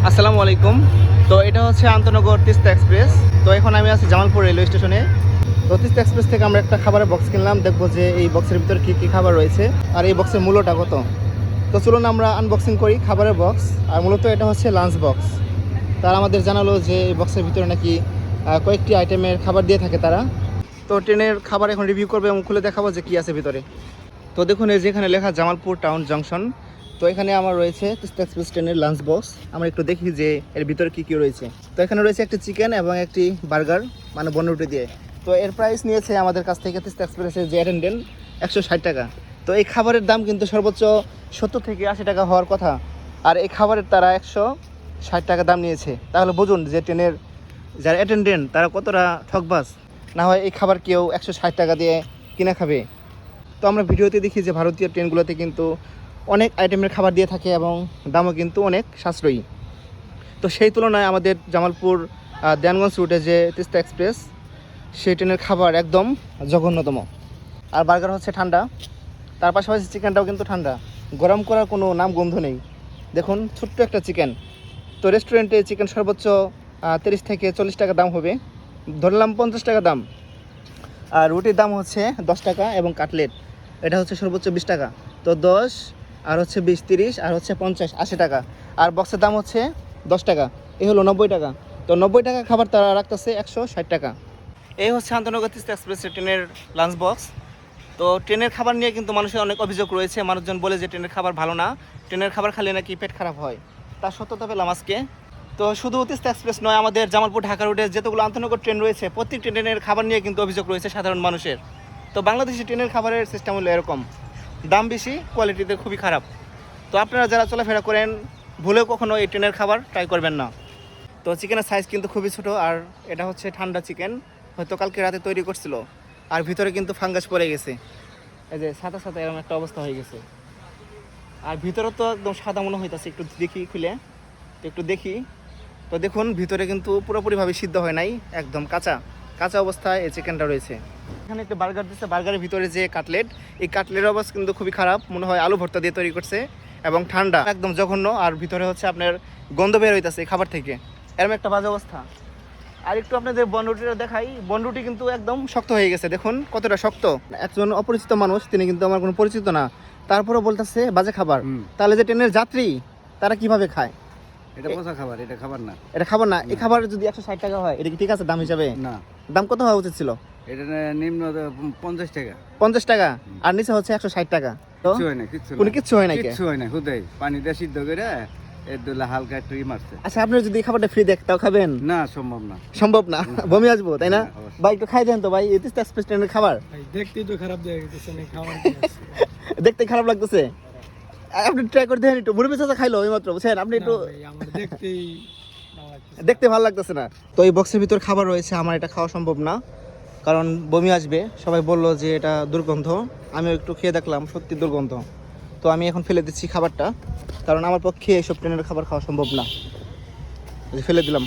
আসসালামু আলাইকুম। তো এটা হচ্ছে আন্তনগর তিস্তা এক্সপ্রেস। তো এখন আমি আছি জামালপুর রেলওয়ে স্টেশনে। তো তিস্তা এক্সপ্রেস থেকে আমরা একটা খাবারের বক্স কিনলাম, দেখবো যে এই বক্সের ভিতরে কী কী খাবার রয়েছে আর এই বক্সের মূল্যটা কত। তো চলুন আমরা আনবক্সিং করি খাবারের বক্স। আর মূলত এটা হচ্ছে লাঞ্চ বক্স। তারা আমাদের জানালো যে এই বক্সের ভিতরে নাকি কয়েকটি আইটেমের খাবার দিয়ে থাকে তারা। তো ট্রেনের খাবার এখন রিভিউ করবে এবং খুলে দেখাবো যে কী আছে ভিতরে। তো দেখুন এই যেখানে লেখা জামালপুর টাউন জংশন। তো এখানে আমার রয়েছে তিস্তা এক্সপ্রেস ট্রেনের লাঞ্চ বক্স। আমরা একটু দেখি যে এর ভিতরে কী কী রয়েছে। তো এখানে রয়েছে একটি চিকেন এবং একটি বার্গার, মানে বনরুটি দিয়ে। তো এর প্রাইস নিয়েছে আমাদের কাছ থেকে তিস্তা এক্সপ্রেসের যে অ্যাটেন্ডেন্ট 160 টাকা। তো এই খাবারের দাম কিন্তু সর্বোচ্চ 70 থেকে 80 টাকা হওয়ার কথা, আর এই খাবারের তারা 160 টাকা দাম নিয়েছে। তাহলে বুঝুন যে ট্রেনের যারা অ্যাটেন্ডেন্ট তারা কতটা ঠকবাজ। না হয় এই খাবার কেউ 160 টাকা দিয়ে কিনে খাবে। তো আমরা ভিডিওতে দেখি যে ভারতীয় ট্রেনগুলোতে কিন্তু অনেক আইটেমের খাবার দিয়ে থাকে এবং দামও কিন্তু অনেক সাশ্রয়ী। তো সেই তুলনায় আমাদের জামালপুর দেওয়ানগঞ্জ রুটে যে তিস্তা এক্সপ্রেস, সেই ট্রেনের খাবার একদম জঘন্যতম। আর বার্গার হচ্ছে ঠান্ডা, তার পাশাপাশি চিকেনটাও কিন্তু ঠান্ডা, গরম করার কোনো নাম গন্ধ নেই। দেখুন ছোট্ট একটা চিকেন। তো রেস্টুরেন্টে চিকেন সর্বোচ্চ 30 থেকে 40 টাকা দাম হবে, ধরলাম 50 টাকা দাম। আর রুটির দাম হচ্ছে 10 টাকা এবং কাটলেট এটা হচ্ছে সর্বোচ্চ 20 টাকা। তো 10 আর হচ্ছে 20, 30 আর হচ্ছে 50, 80 টাকা। আর বক্সের দাম হচ্ছে 10 টাকা, এই হলো 90 টাকা। তো 90 টাকা খাবার তারা রাখতেছে 160 টাকা। এই হচ্ছে আন্তনগর তিস্তা এক্সপ্রেস ট্রেনের লাঞ্চ বক্স। তো ট্রেনের খাবার নিয়ে কিন্তু মানুষের অনেক অভিযোগ রয়েছে। মানুষজন বলে যে ট্রেনের খাবার ভালো না, ট্রেনের খাবার খেলে নাকি পেট খারাপ হয়। তার সত্যতা পেলাম আজকে। তো শুধু তিস্তা এক্সপ্রেস নয়, আমাদের জামালপুর ঢাকা রুটে যতগুলো আন্তনগর ট্রেন রয়েছে প্রত্যেক ট্রেনের খাবার নিয়ে কিন্তু অভিযোগ রয়েছে সাধারণ মানুষের। তো বাংলাদেশি ট্রেনের খাবারের সিস্টেম হলো এরকম, দাম বেশি, কোয়ালিটিতে খুবই খারাপ। তো আপনারা যারা চলাফেরা করেন ভুলেও কখনো এই ট্রেনের খাবার ট্রাই করবেন না। তো চিকেনের সাইজ কিন্তু খুবই ছোটো, আর এটা হচ্ছে ঠান্ডা চিকেন, হয়তো কালকে রাতে তৈরি করছিল। আর ভিতরে কিন্তু ফাঙ্গাস পড়ে গেছে, এই যে সাথে সাথে এরকম একটা অবস্থা হয়ে গেছে। আর ভিতরে তো একদম সাদা মনে হইতেছে, একটু দেখি খুলে, একটু দেখি। তো দেখুন ভিতরে কিন্তু পুরোপুরিভাবে সিদ্ধ হয় নাই, একদম কাঁচা কাঁচা অবস্থায় এই চিকেনটা রয়েছে। এখানে একটা বার্গার দিচ্ছে, বার্গারের ভিতরে যে কাটলেট, এই কাটলেটের অবস্থা কিন্তু খুবই খারাপ, মনে হয় আলু ভর্তা দিয়ে তৈরি করছে এবং ঠান্ডা, একদম জঘন্য। আর ভিতরে হচ্ছে আপনার গন্ধ বের হইতেছে খাবার থেকে, এরকম একটা বাজে অবস্থা। আর একটু আপনাদের বনরুটিটা দেখাই, বনরুটি কিন্তু একদম শক্ত হয়ে গেছে, দেখুন কতটা শক্ত। একজন অপরিচিত মানুষ, তিনি কিন্তু আমার কোনো পরিচিত না, তারপরেও বলতেছে বাজে খাবার। তাহলে যে ট্রেনের যাত্রী তারা কিভাবে খায়? এটা পচা খাবার, এটা খাবার না। এটা খাবার না। এই খাবার যদি 160 টাকা হয়, এটা কি ঠিক আছে দাম হিসাবে? না, দাম কত হওয়া উচিত ছিল? এটা নিম্ন 50 টাকা। 50 টাকা, আর নিচে হচ্ছে 160 টাকা। তো কিছু হয় না, কিচ্ছু হয় না, কিচ্ছু হয় না, হুদাই পানি দিয়ে সিদ্ধ করে এর দুলা হালকা একটু মারছে। আচ্ছা, আপনি যদি খাবারটা ফ্রি দেখ তাও খাবেন? না, সম্ভব না। সম্ভব না, বমি আসবো তাই না? ভাই একটু খাই দেন তো ভাই, এই তিস্তা এক্সপ্রেস ট্রেনের খাবার দেখতেই তো খারাপ দেখা গেছে না খাবার। দেখতে খারাপ লাগতেছে, আপনি ট্রাই করে দেখেন একটু। মুরব্বি চাচা খাইলো এই মাত্র, বুঝছেন আপনি একটু আমার দেখতেই দেখতে ভালো লাগতেছে না। তো এই বক্সের ভিতর খাবার রয়েছে, আমার এটা খাওয়া সম্ভব না, কারণ বমি আসবে। সবাই বললো যে এটা দুর্গন্ধ, আমিও একটু খেয়ে দেখলাম, সত্যি দুর্গন্ধ। তো আমি এখন ফেলে দিচ্ছি খাবারটা, কারণ আমার পক্ষে এইসব ট্রেনের খাবার খাওয়া সম্ভব না, ফেলে দিলাম।